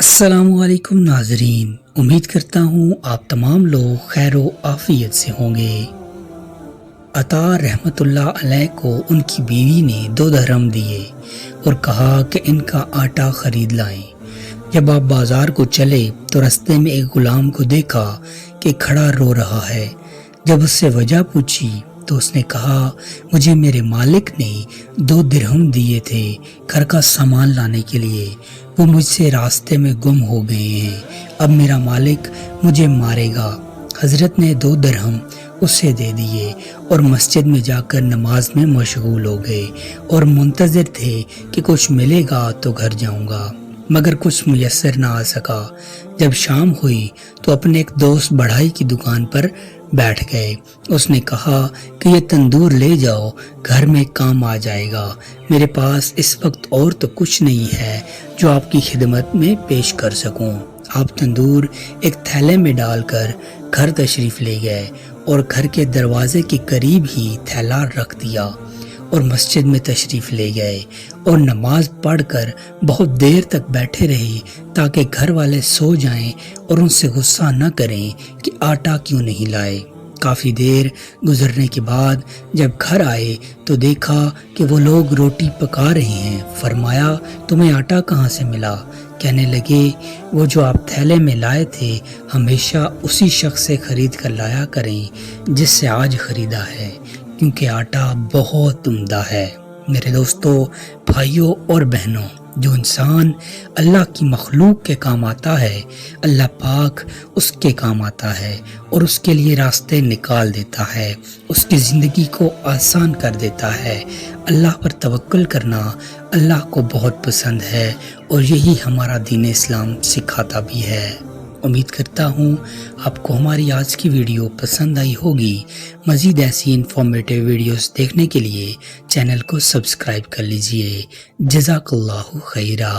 السلام علیکم ناظرین، امید کرتا ہوں آپ تمام لوگ خیر و عافیت سے ہوں گے۔ عطا رحمت اللہ علیہ کو ان کی بیوی نے 2 درہم دیے اور کہا کہ ان کا آٹا خرید لائیں۔ جب آپ بازار کو چلے تو رستے میں ایک غلام کو دیکھا کہ کھڑا رو رہا ہے۔ جب اس سے وجہ پوچھی تو اس نے کہا، مجھے میرے مالک نے 2 درہم دیے تھے گھر کا سامان لانے کے لیے، وہ مجھ سے راستے میں گم ہو گئے ہیں، اب میرا مالک مجھے مارے گا۔ حضرت نے 2 درہم اسے دے دیے اور مسجد میں جا کر نماز میں مشغول ہو گئے اور منتظر تھے کہ کچھ ملے گا تو گھر جاؤں گا، مگر کچھ میسر نہ آ سکا۔ جب شام ہوئی تو اپنے ایک دوست بڑھائی کی دکان پر بیٹھ گئے۔ اس نے کہا کہ یہ تندور لے جاؤ، گھر میں کام آ جائے گا، میرے پاس اس وقت اور تو کچھ نہیں ہے جو آپ کی خدمت میں پیش کر سکوں۔ آپ تندور ایک تھیلے میں ڈال کر گھر تشریف لے گئے اور گھر کے دروازے کے قریب ہی تھیلا رکھ دیا اور مسجد میں تشریف لے گئے اور نماز پڑھ کر بہت دیر تک بیٹھے رہے تاکہ گھر والے سو جائیں اور ان سے غصہ نہ کریں کہ آٹا کیوں نہیں لائے۔ کافی دیر گزرنے کے بعد جب گھر آئے تو دیکھا کہ وہ لوگ روٹی پکا رہے ہیں۔ فرمایا، تمہیں آٹا کہاں سے ملا؟ کہنے لگے، وہ جو آپ تھیلے میں لائے تھے ہمیشہ اسی شخص سے خرید کر لایا کریں جس سے آج خریدا ہے، کیونکہ آٹا بہت عمدہ ہے۔ میرے دوستو، بھائیوں اور بہنوں، جو انسان اللہ کی مخلوق کے کام آتا ہے، اللہ پاک اس کے کام آتا ہے اور اس کے لیے راستے نکال دیتا ہے، اس کی زندگی کو آسان کر دیتا ہے۔ اللہ پر توکل کرنا اللہ کو بہت پسند ہے اور یہی ہمارا دین اسلام سکھاتا بھی ہے۔ امید کرتا ہوں آپ کو ہماری آج کی ویڈیو پسند آئی ہوگی۔ مزید ایسی انفارمیٹیو ویڈیوز دیکھنے کے لیے چینل کو سبسکرائب کر لیجئے۔ جزاک اللہ خیرہ۔